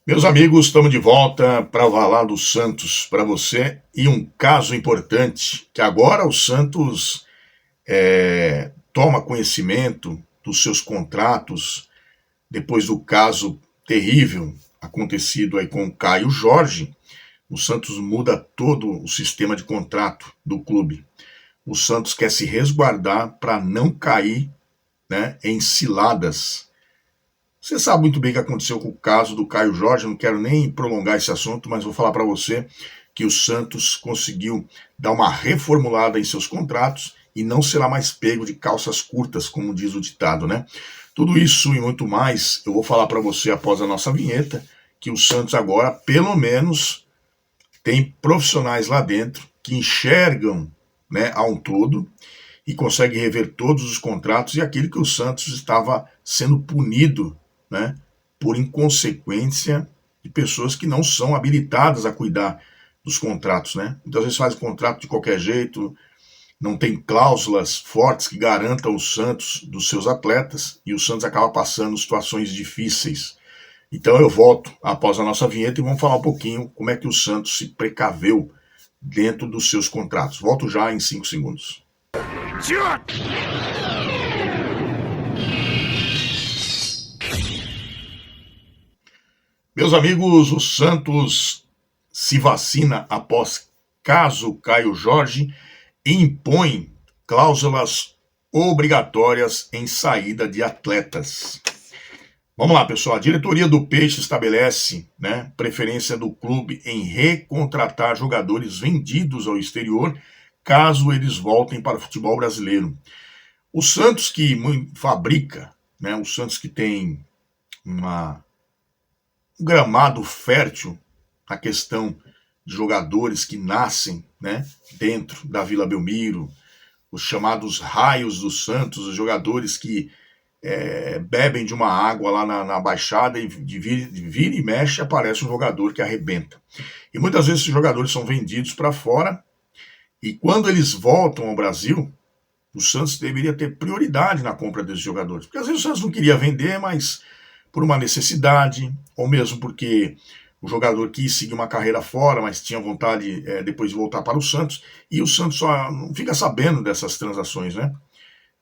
Meus amigos, estamos de volta para falar do Santos para você e um caso importante que agora o Santos toma conhecimento dos seus contratos depois do caso terrível acontecido aí com o Caio Jorge. O Santos muda todo o sistema de contrato do clube. O Santos quer se resguardar para não cair, né, em ciladas. Você sabe muito bem o que aconteceu com o caso do Caio Jorge, não quero nem prolongar esse assunto, mas vou falar para você que o Santos conseguiu dar uma reformulada em seus contratos e não será mais pego de calças curtas, como diz o ditado, né? Tudo isso e muito mais eu vou falar para você após a nossa vinheta, que o Santos agora, pelo menos, tem profissionais lá dentro que enxergam, né, a um todo e conseguem rever todos os contratos e aquele que o Santos estava sendo punido, né, por inconsequência de pessoas que não são habilitadas a cuidar dos contratos, né? Muitas vezes faz contrato de qualquer jeito, não tem cláusulas fortes que garantam o Santos dos seus atletas e o Santos acaba passando situações difíceis. Então eu volto após a nossa vinheta e vamos falar um pouquinho como é que o Santos se precaveu dentro dos seus contratos. Volto já em 5 segundos. Meus amigos, o Santos se vacina após caso Caio Jorge e impõe cláusulas obrigatórias em saída de atletas. Vamos lá, pessoal. A diretoria do Peixe estabelece, né, preferência do clube em recontratar jogadores vendidos ao exterior caso eles voltem para o futebol brasileiro. O Santos que fabrica, né, o Santos que tem um gramado fértil na questão de jogadores que nascem, né, dentro da Vila Belmiro, os chamados raios do Santos, os jogadores que bebem de uma água lá na Baixada e de vira e mexe aparece um jogador que arrebenta. E muitas vezes esses jogadores são vendidos para fora e quando eles voltam ao Brasil, o Santos deveria ter prioridade na compra desses jogadores. Porque às vezes o Santos não queria vender, mas por uma necessidade, ou mesmo porque o jogador quis seguir uma carreira fora, mas tinha vontade depois de voltar para o Santos, e o Santos só não fica sabendo dessas transações, né?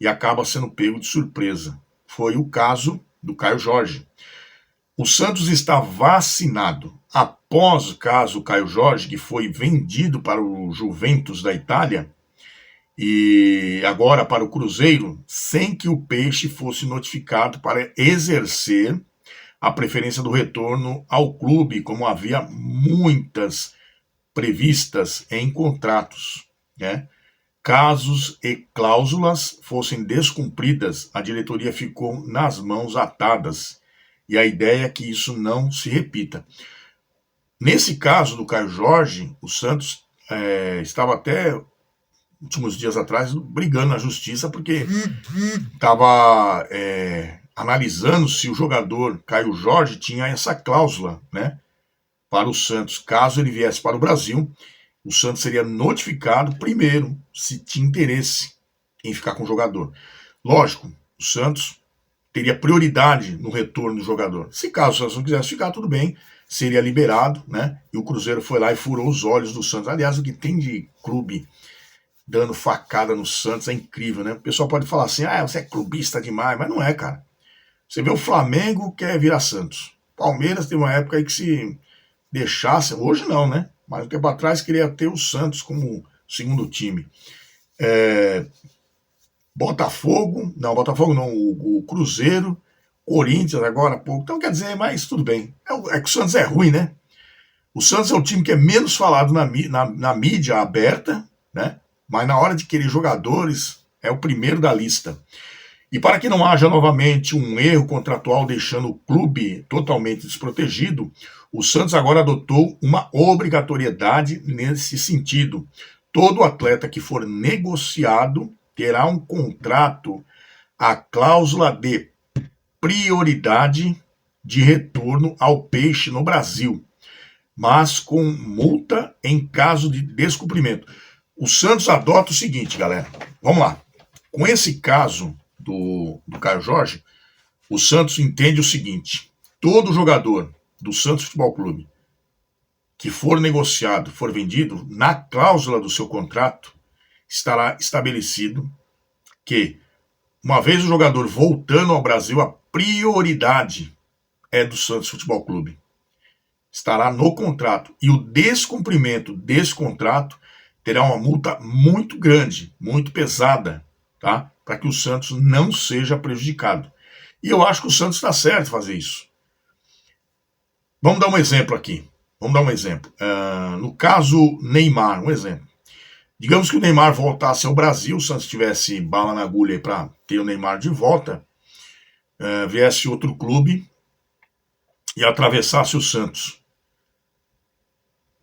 E acaba sendo pego de surpresa. Foi o caso do Caio Jorge. O Santos está vacinado após o caso Caio Jorge, que foi vendido para o Juventus da Itália, e agora para o Cruzeiro, sem que o Peixe fosse notificado para exercer a preferência do retorno ao clube, como havia muitas previstas em contratos, né? Casos e cláusulas fossem descumpridas, a diretoria ficou nas mãos atadas. E a ideia é que isso não se repita. Nesse caso do Caio Jorge, o Santos estava até últimos dias atrás brigando na justiça porque estava analisando se o jogador Caio Jorge tinha essa cláusula, né, para o Santos. Caso ele viesse para o Brasil, o Santos seria notificado primeiro se tinha interesse em ficar com o jogador. Lógico, o Santos teria prioridade no retorno do jogador. Se caso o Santos não quisesse ficar, tudo bem, seria liberado, né? E o Cruzeiro foi lá e furou os olhos do Santos. Aliás, o que tem de clube dando facada no Santos é incrível, né? O pessoal pode falar assim, você é clubista demais, mas não é, cara. Você vê o Flamengo quer virar Santos. Palmeiras tem uma época aí que se deixasse, hoje não, né? Mas um tempo atrás queria ter o Santos como segundo time. Botafogo não, o Cruzeiro, Corinthians agora há pouco. Então quer dizer, mas tudo bem. É que o Santos é ruim, né? O Santos é o time que é menos falado na mídia aberta, né? Mas na hora de querer jogadores, é o primeiro da lista. E para que não haja novamente um erro contratual deixando o clube totalmente desprotegido, o Santos agora adotou uma obrigatoriedade nesse sentido. Todo atleta que for negociado terá um contrato, a cláusula de prioridade de retorno ao Peixe no Brasil, mas com multa em caso de descumprimento. O Santos adota o seguinte, galera. Vamos lá. Com esse caso do Caio Jorge, o Santos entende o seguinte: todo jogador do Santos Futebol Clube que for negociado, for vendido, na cláusula do seu contrato estará estabelecido que, uma vez o jogador voltando ao Brasil, a prioridade é do Santos Futebol Clube. Estará no contrato. E o descumprimento desse contrato terá uma multa muito grande, muito pesada, tá? Para que o Santos não seja prejudicado. E eu acho que o Santos está certo em fazer isso. Vamos dar um exemplo aqui. No caso Neymar, um exemplo. Digamos que o Neymar voltasse ao Brasil, o Santos tivesse bala na agulha para ter o Neymar de volta, viesse outro clube e atravessasse o Santos.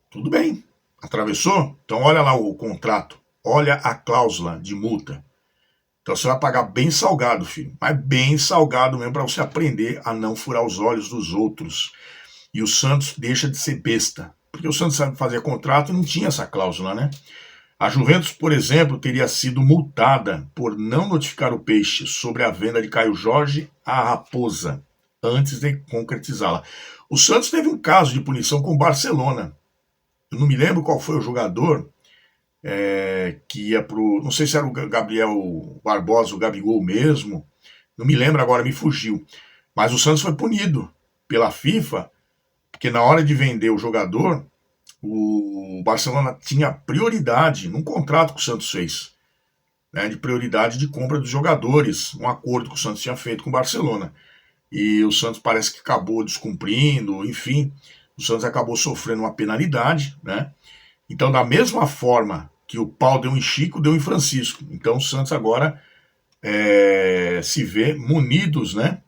Tudo bem, atravessou? Então olha lá o contrato, olha a cláusula de multa. Então você vai pagar bem salgado, filho, mas bem salgado mesmo para você aprender a não furar os olhos dos outros. E o Santos deixa de ser besta, porque o Santos sabe fazer contrato e não tinha essa cláusula, né? A Juventus, por exemplo, teria sido multada por não notificar o Peixe sobre a venda de Caio Jorge à Raposa, antes de concretizá-la. O Santos teve um caso de punição com o Barcelona. Eu não me lembro qual foi o jogador que ia pro... Não sei se era o Gabriel Barbosa, o Gabigol mesmo. Não me lembro agora, me fugiu. Mas o Santos foi punido pela FIFA, porque na hora de vender o jogador, o Barcelona tinha prioridade num contrato que o Santos fez, né, de prioridade de compra dos jogadores, um acordo que o Santos tinha feito com o Barcelona. E o Santos parece que acabou descumprindo, enfim, o Santos acabou sofrendo uma penalidade, né? Então, da mesma forma que o pau deu em Chico, deu em Francisco. Então, o Santos agora se vê munidos, né,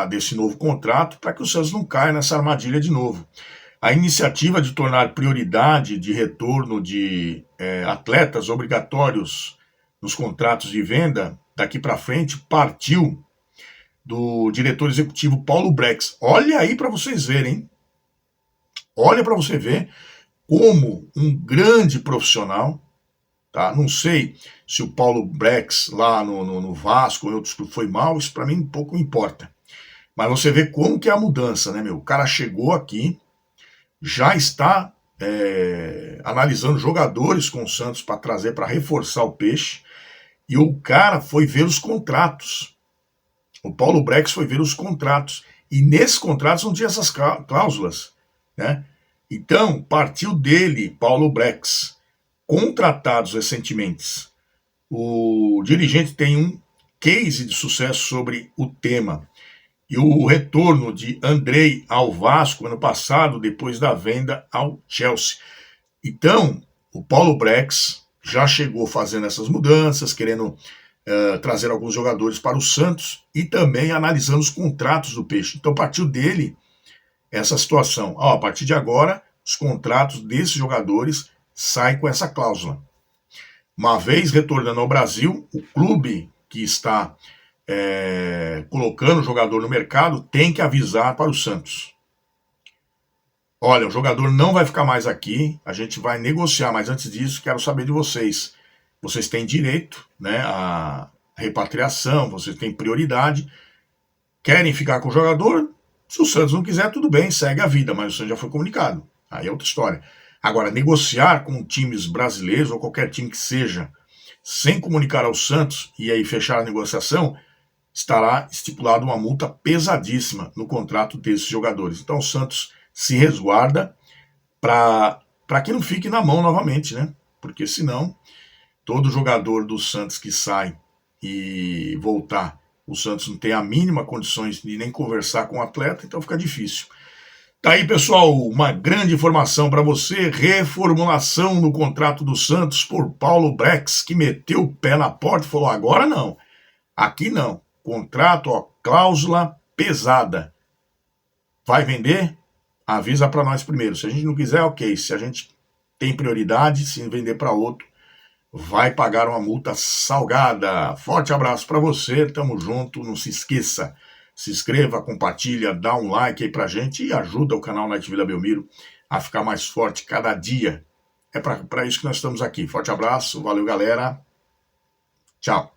desse novo contrato, para que o Santos não caia nessa armadilha de novo. A iniciativa de tornar prioridade de retorno de atletas obrigatórios nos contratos de venda, daqui para frente, partiu do diretor executivo Paulo Brex. Olha aí para vocês verem, hein? Olha para você ver como um grande profissional, tá? Não sei se o Paulo Brex lá no Vasco ou em outros clubes foi mal, isso para mim pouco importa. Mas você vê como que é a mudança, né, meu? O cara chegou aqui, já está analisando jogadores com o Santos para trazer, para reforçar o Peixe, e o cara foi ver os contratos. O Paulo Brex foi ver os contratos, e nesses contratos não tinha essas cláusulas, né? Então, partiu dele, Paulo Brex, contratados recentemente. O dirigente tem um case de sucesso sobre o tema. E o retorno de Andrei ao Vasco ano passado, depois da venda ao Chelsea. Então, o Paulo Brex já chegou fazendo essas mudanças, querendo trazer alguns jogadores para o Santos e também analisando os contratos do Peixe. Então, partiu dele essa situação. A partir de agora, os contratos desses jogadores saem com essa cláusula. Uma vez retornando ao Brasil, o clube que está colocando o jogador no mercado tem que avisar para o Santos. Olha, o jogador não vai ficar mais aqui, a gente vai negociar, mas antes disso quero saber de vocês. Vocês têm direito, né, à repatriação, vocês têm prioridade. Querem ficar com o jogador? Se o Santos não quiser, tudo bem, segue a vida, mas o Santos já foi comunicado. Aí é outra história. Agora, negociar com times brasileiros ou qualquer time que seja, sem comunicar ao Santos e aí fechar a negociação, estará estipulado uma multa pesadíssima no contrato desses jogadores. Então o Santos se resguarda para que não fique na mão novamente, né? Porque senão, todo jogador do Santos que sai e voltar, o Santos não tem a mínima condições de nem conversar com o atleta, então fica difícil. Tá aí, pessoal, uma grande informação para você. Reformulação no contrato do Santos por Paulo Brex, que meteu o pé na porta e falou, agora não, aqui não. Contrato, cláusula pesada. Vai vender? Avisa para nós primeiro. Se a gente não quiser, ok. Se a gente tem prioridade, se vender para outro, vai pagar uma multa salgada. Forte abraço para você, tamo junto, não se esqueça. Se inscreva, compartilha, dá um like aí pra gente e ajuda o canal Night Vila Belmiro a ficar mais forte cada dia. É para isso que nós estamos aqui. Forte abraço, valeu galera, tchau.